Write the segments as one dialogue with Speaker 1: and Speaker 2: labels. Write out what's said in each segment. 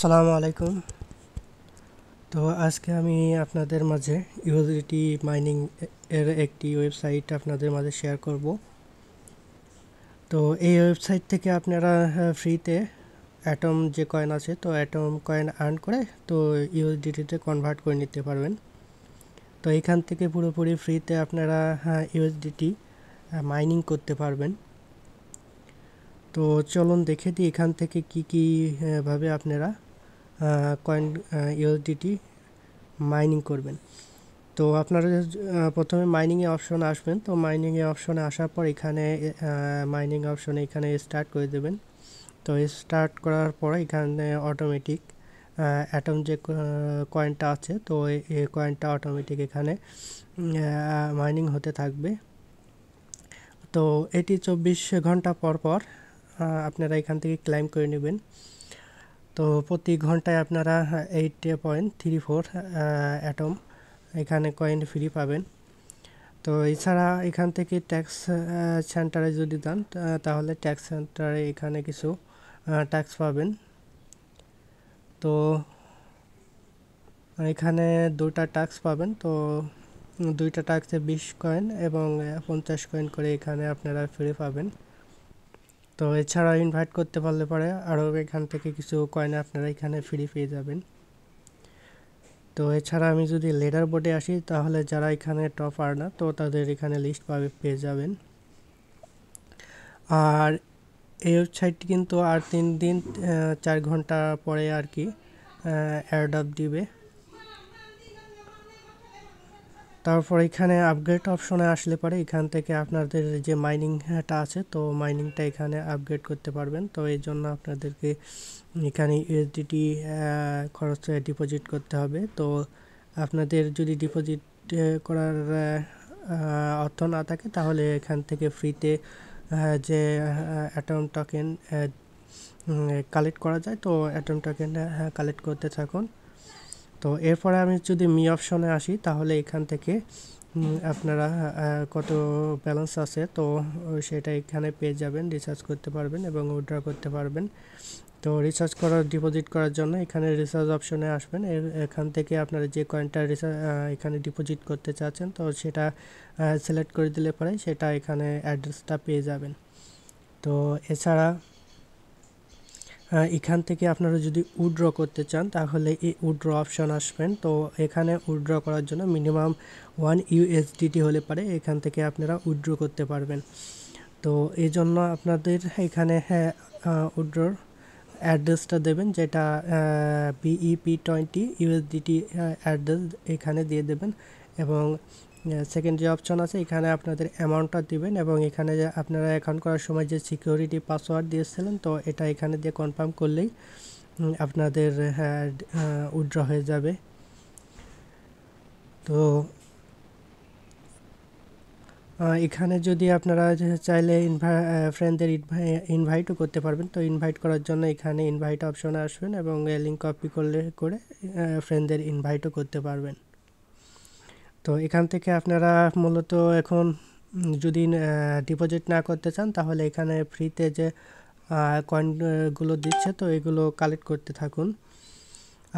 Speaker 1: আসসালামু আলাইকুম। তো আজকে আমি আপনাদের মাঝে ইউএসডিটি মাইনিং এর একটি ওয়েবসাইট আপনাদের মাঝে শেয়ার করব। তো এই ওয়েবসাইট থেকে আপনারা ফ্রিতে অ্যাটম যে কয়েন আছে, তো অ্যাটম কয়েন আর্ন করে তো ইউএসডিটিতে কনভার্ট করে নিতে পারবেন। তো এখান থেকে পুরোপুরি ফ্রিতে আপনারা ইউএসডিটি মাইনিং করতে পারবেন। তো চলুন দেখে দিই এখান থেকে কি ভাবে আপনারা কয়েন ইউএসডিটি মাইনিং করবেন। তো আপনারা প্রথমে মাইনিংয়ে অপশন আসবেন। তো মাইনিংয়ে অপশনে আসার পর এখানে মাইনিং অপশনে এখানে স্টার্ট করে দেবেন। তো স্টার্ট করার পর এখানে অটোমেটিক অ্যাটম যে কয়েনটা আছে, তো এই কয়েনটা অটোমেটিক এখানে মাইনিং হতে থাকবে। তো এটি 24 ঘন্টা পর পর আপনারা এখান থেকে ক্লাইম করে নেবেন। তো প্রতি ঘন্টায় আপনারা 8.34 অ্যাটম এখানে কয়েন ফ্রি পাবেন। তো এছাড়া এখান থেকে ট্যাক্স সেন্টারে যদি যান তাহলে ট্যাক্স সেন্টারে এখানে কিছু ট্যাক্স পাবেন। তো এখানে দুটা ট্যাক্স পাবেন। তো দুইটা ট্যাক্সে 20 কয়েন এবং 50 কয়েন করে এখানে আপনারা ফ্রি পাবেন। তো এছাড়া ইনভাইট করতে পারলে পরে আরও এখান থেকে কিছু কয়েন আপনারা এখানে ফ্রি পেয়ে যাবেন। তো এছাড়া আমি যদি লেডার বোর্ডে আসি তাহলে যারা এখানে টপ আর্নার, তো তাদের এখানে লিস্ট পেয়ে যাবেন। আর এই ওয়েবসাইটটি কিন্তু আর 3 দিন 4 ঘন্টা পরে আর কি অ্যাড দিবে। তারপর এখানে আপগ্রেড অপশনে আসলে পরে এখান থেকে আপনাদের যে মাইনিংটা আছে, তো মাইনিংটা এখানে আপগ্রেড করতে পারবেন। তো এই জন্য আপনাদেরকে এখানে ইউএসডিটি খরচ ডিপোজিট করতে হবে। তো আপনাদের যদি ডিপোজিট করার অর্থ না থাকে তাহলে এখান থেকে ফ্রিতে যে অ্যাটম টোকেন কালেক্ট করা যায়, তো অ্যাটম টোকেন কালেক্ট করতে থাকুন। তো এরপরে আমি যদি মি অপশনে আসি তাহলে এখান থেকে আপনারা কত ব্যালেন্স আছে তো সেটা এখানে পেয়ে যাবেন, রিচার্জ করতে পারবেন এবং উইথড্র করতে পারবেন। তো রিচার্জ করার ডিপোজিট করার জন্য এখানে রিচার্জ অপশনে আসবেন। এখান থেকে আপনারা যে কয়েনটা এখানে ডিপোজিট করতে চাচ্ছেন তো সেটা সিলেক্ট করে দিলে পরে সেটা এখানে অ্যাড্রেসটা পেয়ে যাবেন। তো এছাড়া এখান থেকে আপনারা যদি উইথড্র করতে চান তাহলে এই উইথড্র অপশন আসবেন। তো এখানে উইথড্র করার জন্য মিনিমাম 1 ইউএসডিটি হলে পারে এখান থেকে আপনারা উইথড্র করতে পারবেন। তো এই জন্য আপনাদের এখানে উইথড্রর অ্যাড্রেসটা দেবেন, যেটা BEP20 ইউএসডিটি অ্যাড্রেস এখানে দিয়ে দেবেন। এবং সেকেন্ড যে অপশন আছে এখানে আপনাদের অ্যামাউন্টটা দিবেন এবং এখানে যে আপনারা অ্যাকাউন্ট করার সময় যে সিকিউরিটি পাসওয়ার্ড দিয়েছিলেন তো এটা এখানে দিয়ে কনফার্ম করলেই আপনাদের উইথড্র হয়ে যাবে। তো এখানে যদি আপনারা চাইলে ফ্রেন্ডদের ইনভাইটও করতে পারবেন। তো ইনভাইট করার জন্য এখানে ইনভাইট অপশনে আসবেন এবং লিঙ্ক কপি করে ফ্রেন্ডদের ইনভাইটও করতে পারবেন। তো এখান থেকে আপনারা মূলত এখন যদি ডিপোজিট না করতে চান তাহলে এখানে ফ্রিতে যে কয়েনগুলো দিচ্ছে তো এগুলো কালেক্ট করতে থাকুন।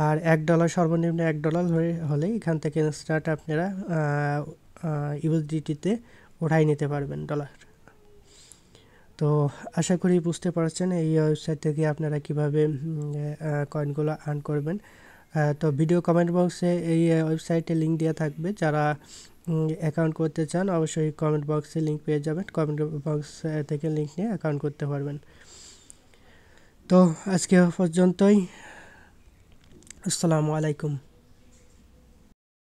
Speaker 1: আর $1 সর্বনিম্ন $1 হলে এখান থেকে ইনস্ট্যান্ট আপনারা ইউএসডিটিতে উঠাই নিতে পারবেন ডলার। তো আশা করি বুঝতে পারছেন এই ওয়েবসাইট থেকে আপনারা কিভাবে কয়েনগুলো আর্ন করবেন। তো ভিডিও কমেন্ট বক্সে এই ওয়েবসাইটে লিঙ্ক দেওয়া থাকবে। যারা অ্যাকাউন্ট করতে চান অবশ্যই কমেন্ট বক্সে লিঙ্ক পেয়ে যাবেন। কমেন্ট বক্স থেকে লিঙ্ক নিয়ে অ্যাকাউন্ট করতে পারবেন। তো আজকে পর্যন্তই। আসসালামু আলাইকুম।